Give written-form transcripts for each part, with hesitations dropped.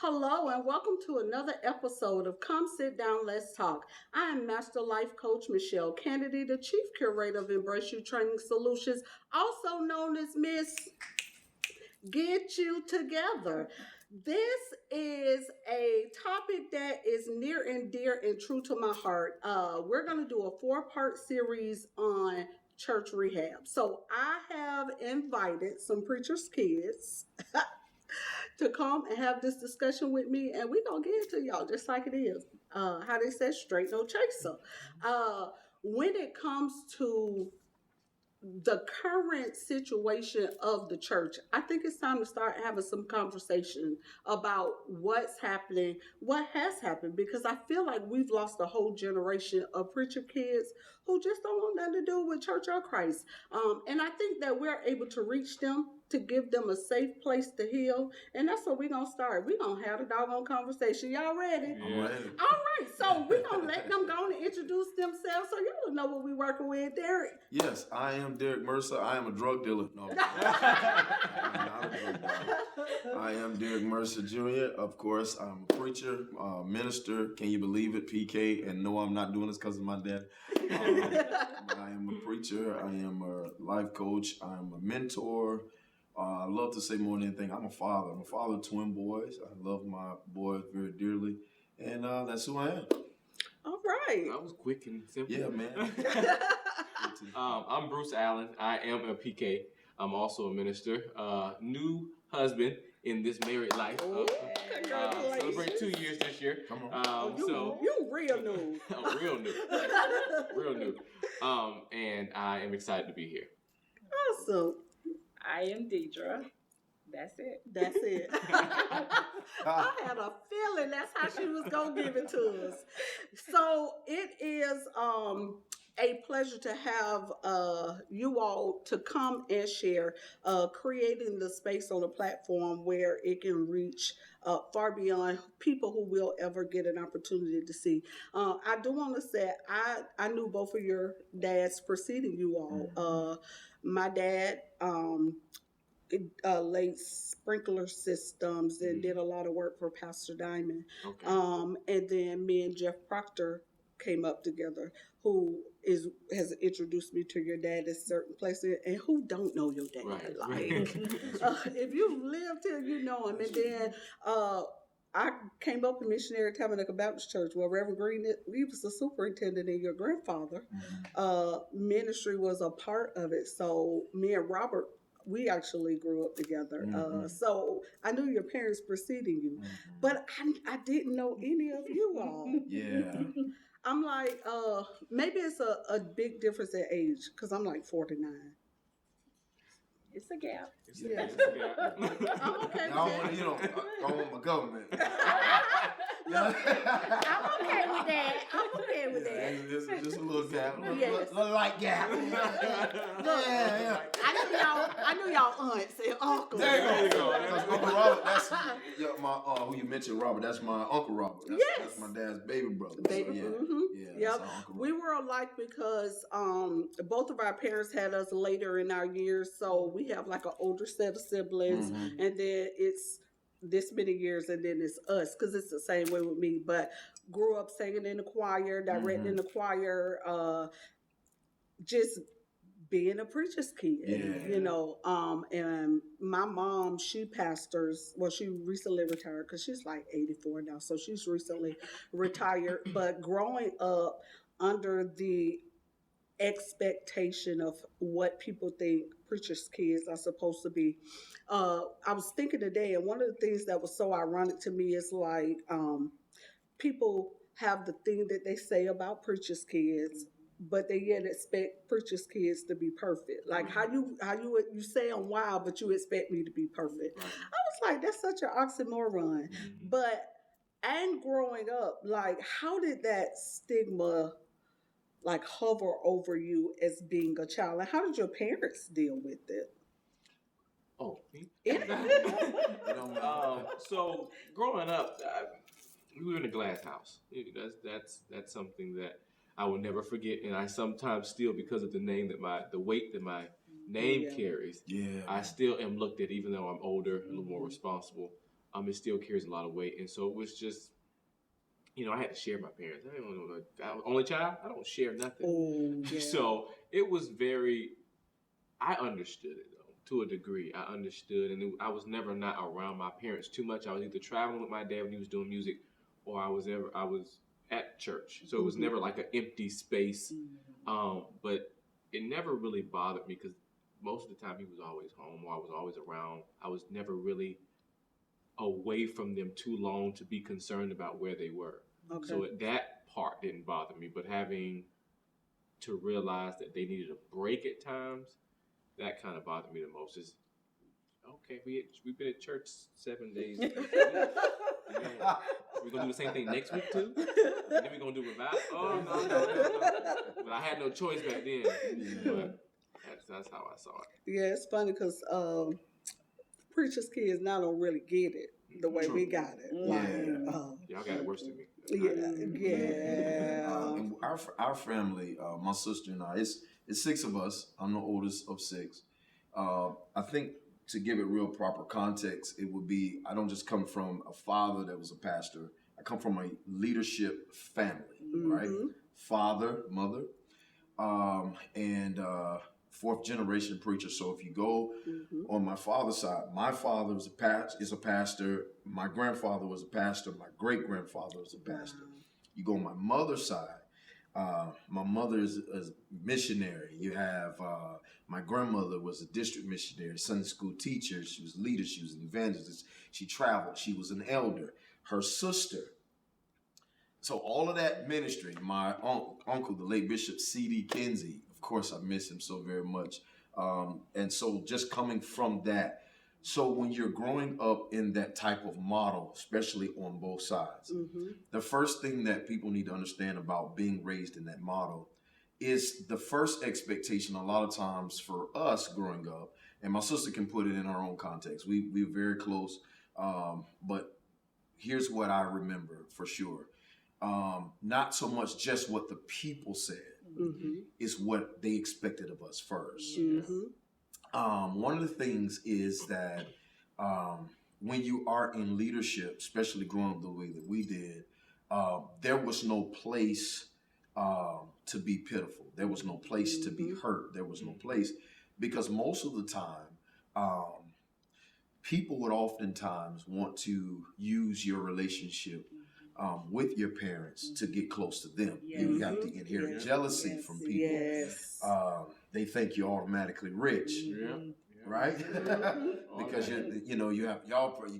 Hello and welcome to another episode of Come Sit Down, Let's Talk. I am Master Life Coach Mechelle, Kennedy, the Chief Curator of Embrace You Training Solutions, also known as Miss Get You Together. This is a topic that is near and dear and true to my heart. We're going to do a 4-part series on church rehab. So I have invited some preachers' kids to come and have this discussion with me, and we're going to get into y'all just like it is. How they say, straight no chaser. When it comes to the current situation of the church, I think it's time to start having some conversation about what's happening, what has happened, because I feel like we've lost a whole generation of preacher kids who just don't want nothing to do with church or Christ. And I think that we're able to reach them, to give them a safe place to heal. And that's what we're going to start. We're going to have a doggone conversation. Y'all ready? I'm ready. All right. So we're going to let them go and introduce themselves so y'all know what we're working with. Derrick. Yes, I am Derrick Mercer. I am a drug dealer. No, I'm not a drug dealer. I am Derrick Mercer Jr. Of course, I'm a preacher, minister. Can you believe it? PK. And no, I'm not doing this because of my dad. I am a preacher. I am a life coach. I am a mentor. I love to say more than anything, I'm a father. I'm a father of twin boys. I love my boys very dearly. And that's who I am. All right. That was quick and simple. Yeah, man. I'm Bruce Allen. I am a PK. I'm also a minister. New husband in this married life. Celebrate 2 years this year. Come on. You real new. Real new. Real new. And I am excited to be here. Awesome. I am Deidre. That's it. That's it. I had a feeling that's how she was going to give it to us. So it is a pleasure to have you all to come and share, creating the space on a platform where it can reach far beyond people who will ever get an opportunity to see. I do want to say I knew both of your dads preceding you all. My dad laid sprinkler systems and did a lot of work for Pastor Diamond. Okay. And then me and Jeff Proctor came up together, who has introduced me to your dad at certain places, and who don't know your dad. Right. If you've lived here, you know him. And then I came up in Missionary Tabernacle Baptist Church, where Reverend Green, he was the superintendent, and your grandfather ministry was a part of it. So me and Robert, we actually grew up together. So I knew your parents preceding you, but I didn't know any of you all. Yeah. I'm like, maybe it's a big difference in age, because I'm like 49. It's a gap. Yeah. I'm okay with that. I want my government. I'm okay with that. I'm okay with that. Just a little gap. Yes. Little light gap. Look, I knew y'all aunts and uncles. There you go. Because Uncle Robert, that's my who you mentioned, Robert. That's my Uncle Robert. That's my dad's baby brother. Baby, Yep. We were alike because both of our parents had us later in our years, so we have like an older set of siblings, and then it's this many years, and then it's us, because it's the same way with me. But grew up singing in the choir, directing in the choir, just being a preacher's kid, you know. And my mom, she pastors. Well, she recently retired because she's like 84 now, so she's recently retired. But growing up under the expectation of what people think preachers' kids are supposed to be, I was thinking today, and one of the things that was so ironic to me is like people have the thing that they say about preachers' kids, but they yet expect preachers' kids to be perfect. Like how you say I'm wild, but you expect me to be perfect. Right. I was like, that's such an oxymoron. But and growing up, like, how did that stigma like hover over you as being a child, and how did your parents deal with it? Oh, me? So growing up, we were in a glass house. That's something that I will never forget, and I sometimes still, because of the weight that my name carries, I still am looked at, even though I'm older, a little more responsible. it still carries a lot of weight. And so it was just, I had to share my parents. I'm only child. I don't share nothing. Oh, yeah. So it was I understood it though, to a degree. I understood, and I was never not around my parents too much. I was either traveling with my dad when he was doing music, or I was at church. So it was never like an empty space. But it never really bothered me because most of the time he was always home or I was always around. I was never really away from them too long to be concerned about where they were. Okay. So that part didn't bother me, but having to realize that they needed a break at times, that kind of bothered me the most. Is okay, we've been at church 7 days. We're gonna do the same thing next week too. And then we're gonna do revival. Oh no. But I had no choice back then. But that's how I saw it. Yeah, it's funny because preachers' kids now don't really get it the way we got it. Y'all got it worse than me. Yeah. And our family, my sister and I, it's 6 of us. I'm the oldest of 6. I think to give it real proper context, it would be, I don't just come from a father that was a pastor. I come from a leadership family, right? Father, mother, and 4th generation preacher. So if you go on my father's side, my father is a pastor. My grandfather was a pastor. My great grandfather was a pastor. You go on my mother's side, my mother is a missionary. You have my grandmother was a district missionary, Sunday school teacher. She was a leader. She was an evangelist. She traveled. She was an elder. Her sister. So all of that ministry, my uncle, the late Bishop C.D. Kinsey, of course, I miss him so very much. And so just coming from that. So when you're growing up in that type of model, especially on both sides, the first thing that people need to understand about being raised in that model is the first expectation a lot of times for us growing up, and my sister can put it in our own context. We're very close, but here's what I remember for sure. Not so much just what the people said, is what they expected of us first. One of the things is that when you are in leadership, especially growing up the way that we did, there was no place to be pitiful. There was no place to be hurt. There was no place, because most of the time, people would oftentimes want to use your relationship with your parents to get close to them. You have to inherit jealousy from people. They think you're automatically rich, right? Because you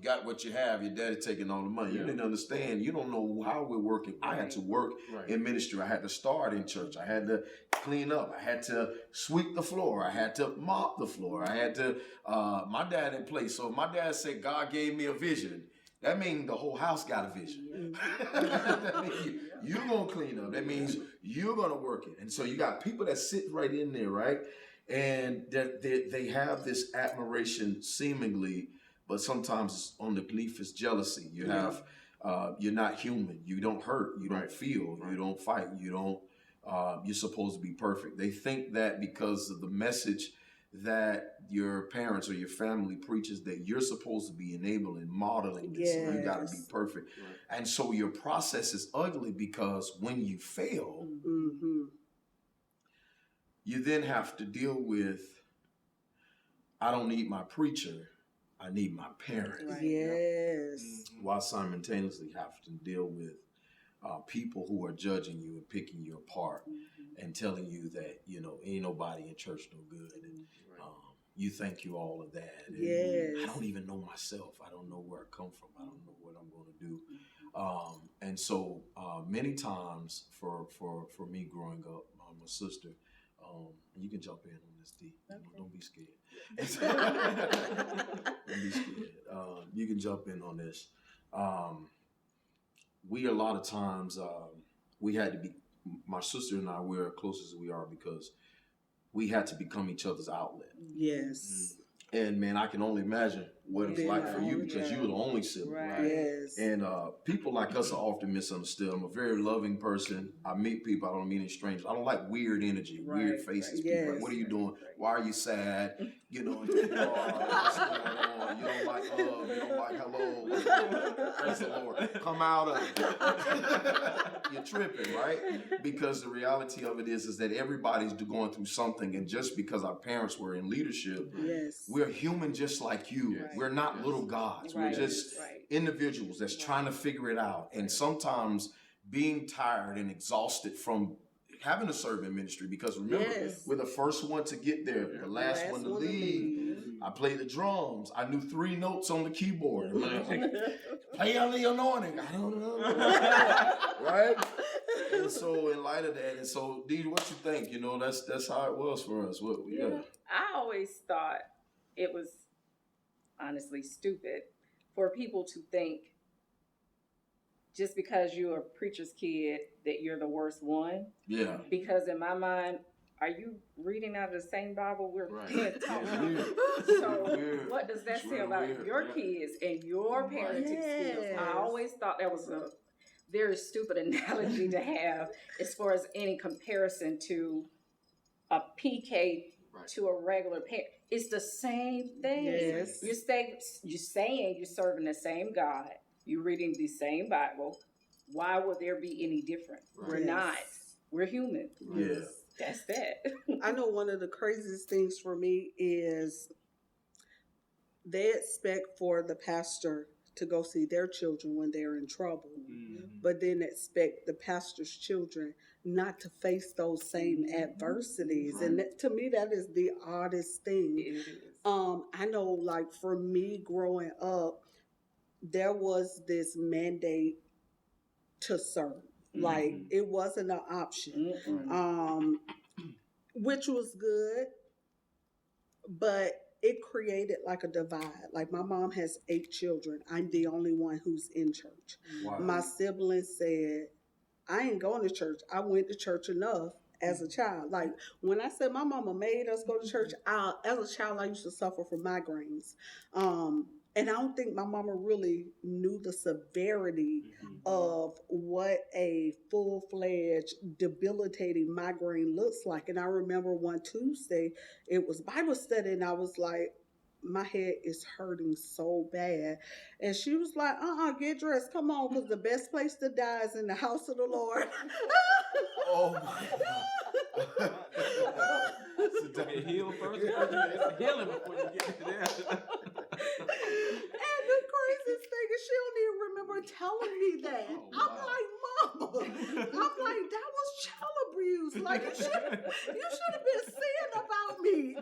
got what you have. Your daddy taking all the money. You didn't understand. You don't know how we're working. I had to work in ministry. I had to start in church. I had to clean up. I had to sweep the floor. I had to mop the floor. I had to. My dad didn't play. So if my dad said God gave me a vision, that means the whole house got a vision. That means you're going to clean up. That means you're going to work it. And so you got people that sit right in there, right? And they have this admiration seemingly, but sometimes underneath is jealousy. You have, you're not human. You don't hurt. You don't feel. You don't fight. You don't, you're supposed to be perfect. They think that because of the message that your parents or your family preaches, that you're supposed to be enabling, modeling this, and you got to be perfect. And so your process is ugly, because when you fail, you then have to deal with, I don't need my preacher, I need my parent. While simultaneously have to deal with people who are judging you and picking you apart and telling you that, ain't nobody in church no good. And you think you all of that. And I don't even know myself. I don't know where I come from. I don't know what I'm going to do. And so many times for me growing up, my sister, you can jump in on this, D. Don't be scared. Don't be scared. You can jump in on this. We a lot of times, we had to be, my sister and I, we're as close as we are because we had to become each other's outlet. And man, I can only imagine what it's Being like the for you only because you were the only sibling. Right. Yes. And people like us are often misunderstood. I'm a very loving person. I meet people. I don't meet any strangers. I don't like weird energy, weird faces. right. People like, what are you doing? Why are you sad? You know, what's going on? You don't like love. You don't like hello. Praise the Lord. Come out of it. You're tripping, right? Because the reality of it is that everybody's going through something. And just because our parents were in leadership, Yes. we're human just like you. Yes. We're not little gods. Right. We're just individuals that's trying to figure it out. And sometimes being tired and exhausted from having a servant ministry, because remember, we're the first one to get there, the last one to leave. I played the drums. I knew 3 notes on the keyboard. Play on the anointing. I don't know. Right? And so in light of that, and so Dee, what you think? You know, that's how it was for us. I always thought it was honestly stupid for people to think just because you're a preacher's kid that you're the worst one. Yeah. Because in my mind, are you reading out of the same Bible we're being taught? So what does that say about your kids and your parenting skills? I always thought that was a very stupid analogy to have as far as any comparison to a PK to a regular parent. It's the same thing. Yes. You're saying you're serving the same God. You're reading the same Bible. Why would there be any different? We're not. We're human. Yeah. That's that. I know one of the craziest things for me is they expect for the pastor to go see their children when they're in trouble, but then expect the pastor's children not to face those same adversities. And that, to me, that is the oddest thing. It is. I know, like, for me growing up, there was this mandate to serve. Like, it wasn't an option, which was good, but it created like a divide. Like, my mom has 8 children. I'm the only one who's in church. Wow. My siblings said, I ain't going to church. I went to church enough as a child. Like, when I said my mama made us go to church, as a child, I used to suffer from migraines. And I don't think my mama really knew the severity of what a full-fledged, debilitating migraine looks like. And I remember one Tuesday, it was Bible study, and I was like, my head is hurting so bad. And she was like, get dressed. Come on, because the best place to die is in the house of the Lord. Oh, my God. Get healed first. Heal him before you get to that. And the craziest thing is she don't even remember telling me that. I'm like, Mama, I'm like, that was child abuse. Like, you should have been saying about me.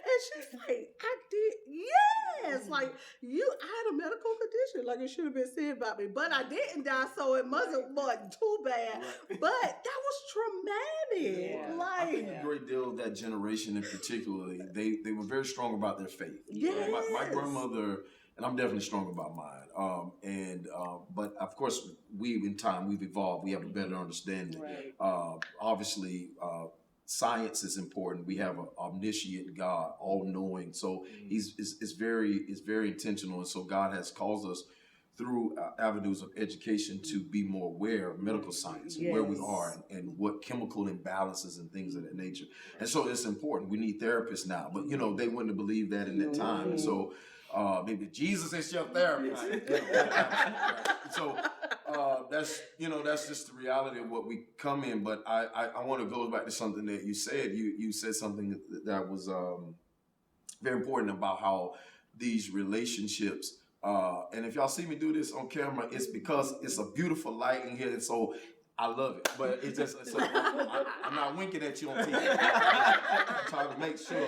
And she's like, I did, yes. Like, I had a medical condition. Like, it should have been said about me. But I didn't die, so it wasn't too bad. But that was traumatic. Yeah. I think a great deal of that generation in particular, they were very strong about their faith. Yes. My grandmother, and I'm definitely strong about mine. But of course, in time, we've evolved. We have a better understanding. Right. Obviously, science is important. We have an omniscient God, all-knowing. So it's very intentional. And so God has caused us through avenues of education to be more aware of medical science and where we are and what chemical imbalances and things of that nature. And so it's important. We need therapists now. But, they wouldn't have believed that in that time. And so maybe Jesus is your therapist. So that's just the reality of what we come in. But I want to go back to something that you said. You said something that was very important about how these relationships, and if y'all see me do this on camera, it's because it's a beautiful light in here, and so I love it. But it's just, I'm not winking at you on TV. I'm trying to make sure.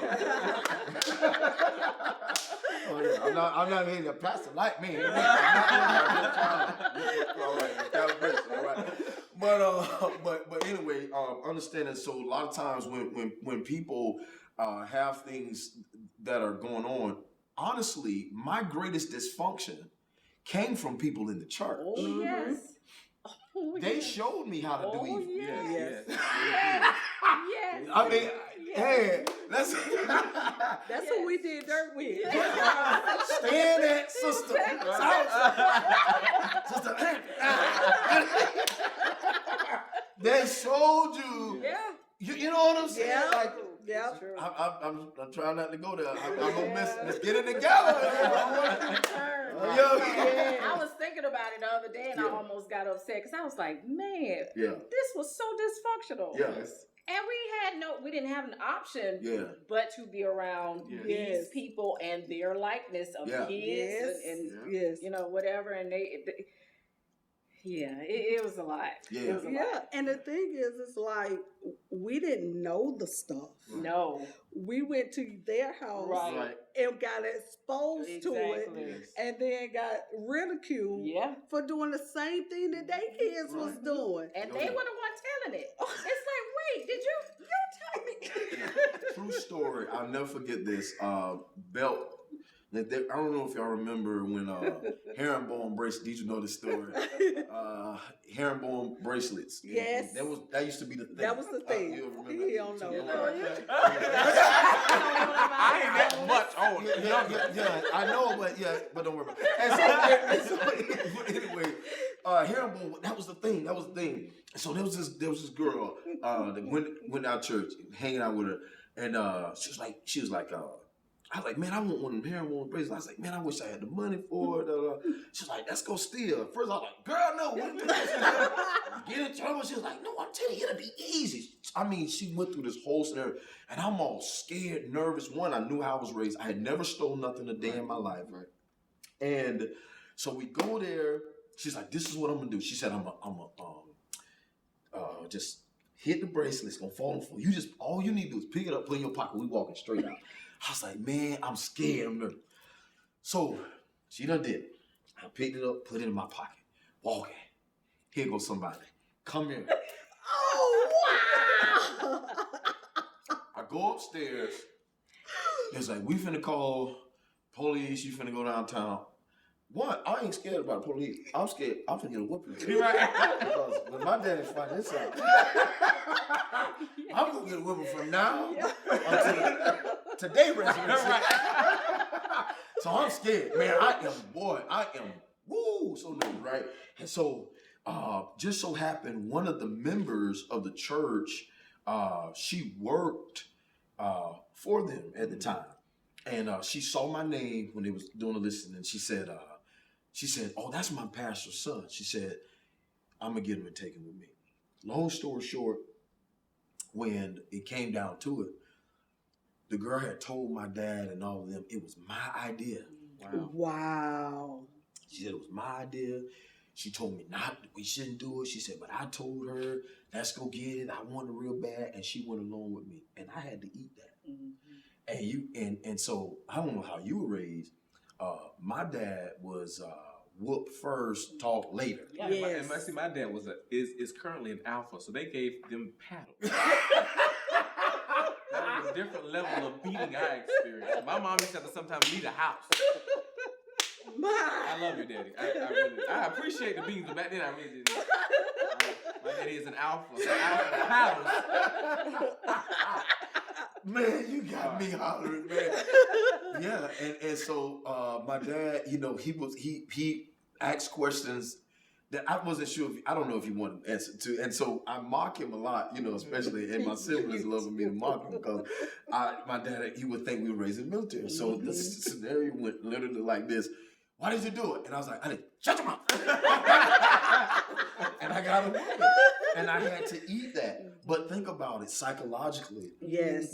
I'm not hitting a pastor like me. All right, calibration. All right. But anyway, understanding. So a lot of times when people have things that are going on, honestly, my greatest dysfunction came from people in the church. Oh, yes. They showed me how to do evil. Yes. Yes. Yes. I mean, Hey, that's what we did dirt with. Stand that sister. Sister. They showed you. Yeah. You know what I'm saying? Yeah. Like, yeah. I'm trying not to go there. I'm gonna miss. Let's get it together. I was thinking about it the other day, and I almost got upset because I was like, "Man, this was so dysfunctional." Yes. And we didn't have an option but to be around these people and their likeness of kids and you know, whatever. And it was a lot. Yeah. It was a lot. And the thing is, it's like, we didn't know the stuff. No. We went to their house and got exposed to it, and then got ridiculed for doing the same thing that their kids was doing. And they were the ones telling it. It's like, wait, did you tell me? True story. I'll never forget this. Belt. I don't know if y'all remember when herringbone bracelets. Did you know this story? Herringbone bracelets. Yes. That used to be the thing. That was the thing. You remember? He don't know. I ain't that much older. Yeah, I know, but don't worry about it. So anyway, herringbone. That was the thing. So there was this girl that went out church, hanging out with her, and she was like. I was like, man, I want one of them herringbone bracelets. I was like, man, I wish I had the money for it. She's like, let's go steal. First, I was like, girl, no. Get in trouble. She was like, no, I'm telling you, it'll be easy. I mean, she went through this whole scenario, and I'm all scared, nervous. One, I knew how I was raised. I had never stolen nothing a day in my life, right? And so we go there. She's like, this is what I'm gonna do. She said, I'm just hit the bracelet. It's gonna fall on the floor. All you need to do is pick it up, put it in your pocket. We walking straight out. I was like, man, I'm scared. I'm nervous. So she done did it. I picked it up, put it in my pocket. Walking. Here goes somebody. Come here. Oh, wow. I go upstairs. It's like, we finna call police. You finna go downtown. One, I ain't scared about the police. I'm scared. I'm finna get a whooping. Because when my daddy find this out, I'm gonna get a whooping from now until today resurrection. So I'm scared, man. I am so nervous, right? And so just so happened one of the members of the church, she worked for them at the time. And she saw my name when they was doing the listing, and she said, oh, that's my pastor's son. She said, I'm gonna get him and take him with me. Long story short, when it came down to it, the girl had told my dad and all of them it was my idea. Wow. She said it was my idea. She told me we shouldn't do it. She said, but I told her, let's go get it. I want it real bad, and she went along with me, and I had to eat that. Mm-hmm. And so I don't know how you were raised. My dad was whoop first, talk later. Yeah, yes. My dad is currently an alpha, so they gave them paddles. That was a different level of beating I experienced. My mom used to have to sometimes leave the house. I love you, Daddy. I appreciate the beatings, but back then I really didn't. My daddy is an alpha. So alpha paddles. Man, you got me hollering, man. Yeah, and so my dad, he asked questions that I wasn't sure I don't know if he wanted to answer to. And so I mock him a lot, especially, and my siblings love me to mock him because my dad, he would think we were raised in the military. So the scenario went literally like this. Why did you do it? And I was like, shut your mouth. And I got a whooping. And I had to eat that. But think about it psychologically. Yes.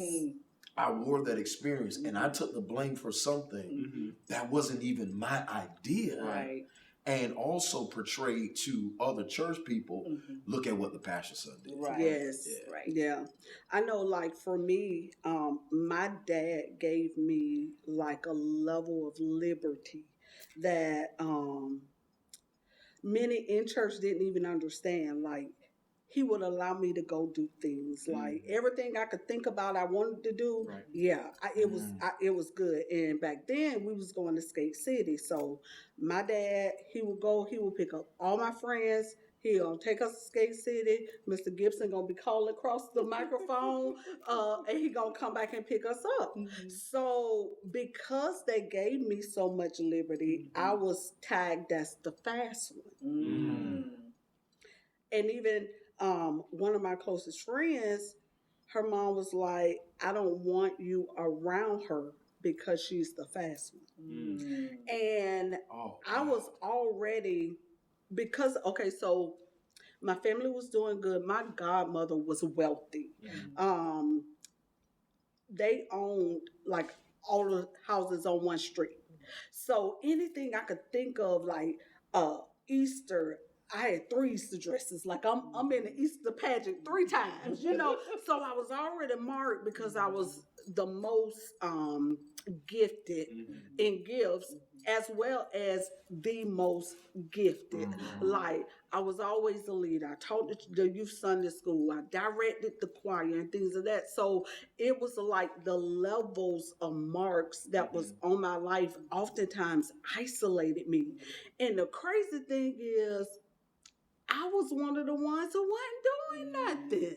I wore that experience and I took the blame for something that wasn't even my idea. Right. And also portrayed to other church people, look at what the pastor's son did. Right. Yes. Yeah. Right. Yeah. I know, like, for me, my dad gave me, like, a level of liberty that many in church didn't even understand. Like, he would allow me to go do things, like everything I could think about I wanted to do. Right. Yeah, it was good. And back then we was going to Skate City. So my dad, he would pick up all my friends, He gonna take us to Skate City. Mr. Gibson gonna be calling across the microphone, and he gonna come back and pick us up. So because they gave me so much liberty, I was tagged as the fast one. And even one of my closest friends, her mom was like, I don't want you around her because she's the fast one. And I was already, because, okay, so my family was doing good. My godmother was wealthy. They owned like all the houses on one street. So anything I could think of, like Easter, I had 3 Easter dresses. Like I'm in the Easter pageant 3 times, you know. So I was already marked because I was the most gifted in gifts, as well as the most gifted. Like I was always the leader. I taught the youth Sunday school. I directed the choir and things of that. So it was like the levels of marks that was on my life oftentimes isolated me. And the crazy thing is, I was one of the ones who wasn't doing nothing.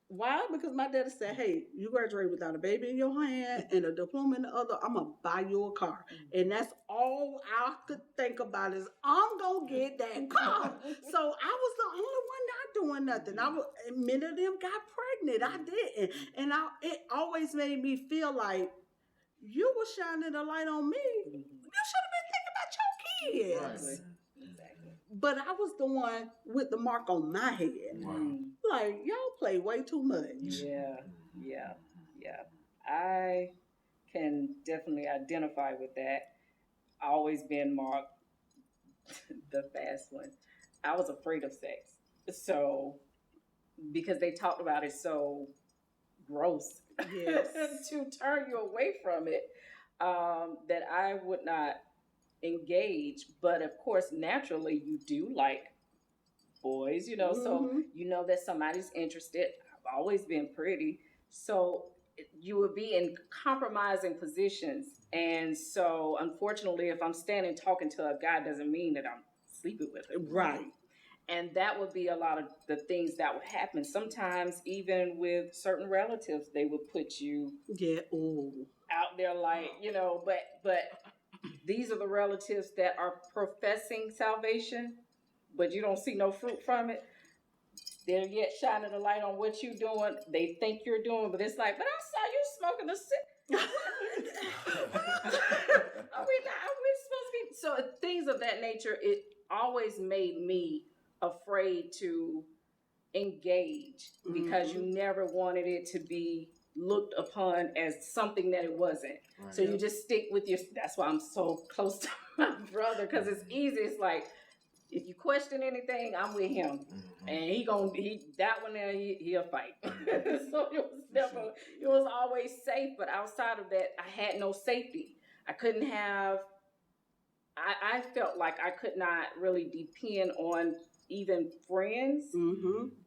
Why? Because my daddy said, hey, you graduate without a baby in your hand and a diploma in the other, I'm going to buy you a car. And that's all I could think about is, I'm going to get that car. So I was the only one not doing nothing. Many of them got pregnant. I didn't. And it always made me feel like, you were shining a light on me. You should have been thinking about your kids. Right. But I was the one with the mark on my head. Like, y'all play way too much. Yeah. I can definitely identify with that. I always been marked the fast one. I was afraid of sex. So, because they talked about it so gross, to turn you away from it, that I would not engage. But of course, naturally, you do like boys, you know, so you know that somebody's interested. I've always been pretty. So you would be in compromising positions. And so, unfortunately, if I'm standing talking to a guy, doesn't mean that I'm sleeping with him. Right. And that would be a lot of the things that would happen. Sometimes, even with certain relatives, they would put you out there like, you know, but these are the relatives that are professing salvation, but you don't see no fruit from it. They're yet shining a light on what you're doing. They think you're doing, but it's like, but I saw you smoking a cigarette. Are we supposed to be? So things of that nature, it always made me afraid to engage because you never wanted it to be looked upon as something that it wasn't. Right. So you just stick with that's why I'm so close to my brother, because it's easy. It's like, if you question anything, I'm with him. And that one there, he'll fight. So it was always safe, but outside of that, I had no safety. I couldn't have, I felt like I could not really depend on even friends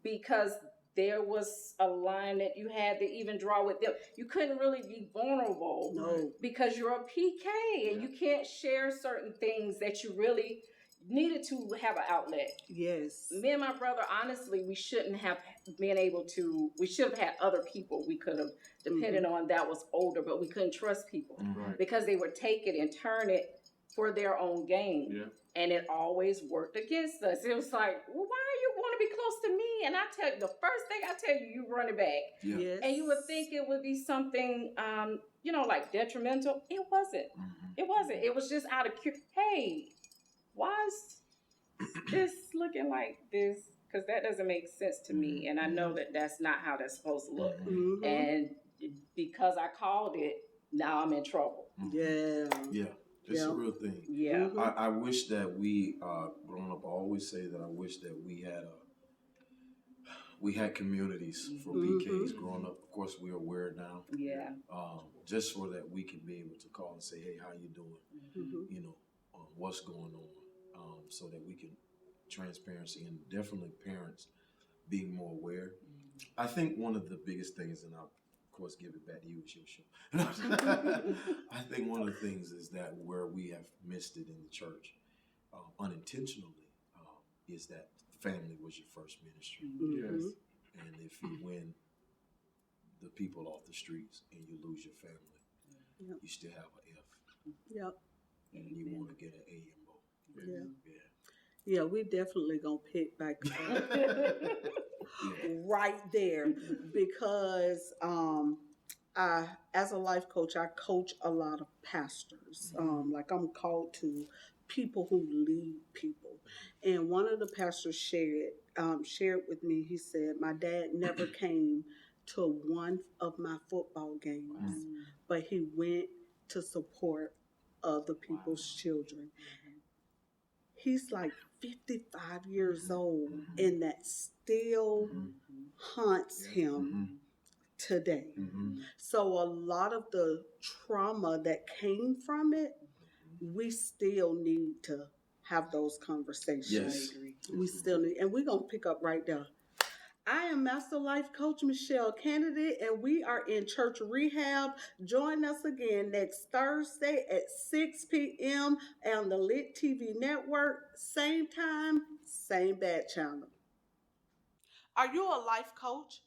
because there was a line that you had to even draw with them. You couldn't really be vulnerable because you're a PK and you can't share certain things that you really needed to have an outlet. Yes. Me and my brother, honestly, we shouldn't have been able to, we should have had other people we could have depended on that was older, but we couldn't trust people because they would take it and turn it for their own gain. Yeah. And it always worked against us. It was like, well, why are you want to be close to me? And I tell you, the first thing I tell you, you run it back. Yeah. Yes. And you would think it would be something, like detrimental. It wasn't. It wasn't. It was just out of hey, why is this looking like this? Because that doesn't make sense to me. And I know that that's not how that's supposed to look. And because I called it, now I'm in trouble. Yeah. Yeah. It's a real thing. Yeah. I wish that we, growing up, I always say that I wish that we had communities for PKs growing up. Of course, we're aware now. Yeah. Just so that we can be able to call and say, hey, how you doing? What's going on? So that we can transparency and definitely parents being more aware. I think one of the biggest things, and I'll of course give it back to you, it's your show. I think one of the things is that where we have missed it in the church unintentionally is that family was your first ministry. Yes. And if you win the people off the streets and you lose your family, you still have an F. Yep. And you want to get an A in both. Yeah, we definitely gonna pick back up right there because I, as a life coach, I coach a lot of pastors. Like I'm called to people who lead people, and one of the pastors shared with me. He said, "My dad never came to one of my football games, but he went to support other people's children." He's like 55 years old, and that still haunts him today. So a lot of the trauma that came from it, we still need to have those conversations. Yes. We still need, and we're going to pick up right there. I am Master Life Coach Mechelle, candidate, and we are in Church Rehab. Join us again next Thursday at 6 p.m. on the Lit TV network. Same time, same bad channel. Are you a life coach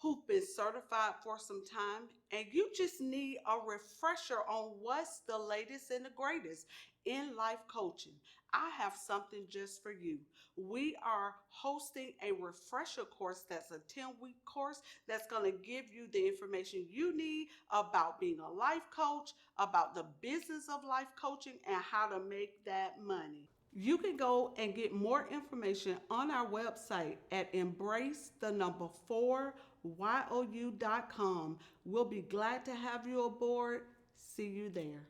who've been certified for some time and you just need a refresher on what's the latest and the greatest in life coaching? I have something just for you. We are hosting a refresher course that's a 10-week course that's going to give you the information you need about being a life coach, about the business of life coaching, and how to make that money. You can go and get more information on our website at embrace4you.com. We'll be glad to have you aboard. See you there.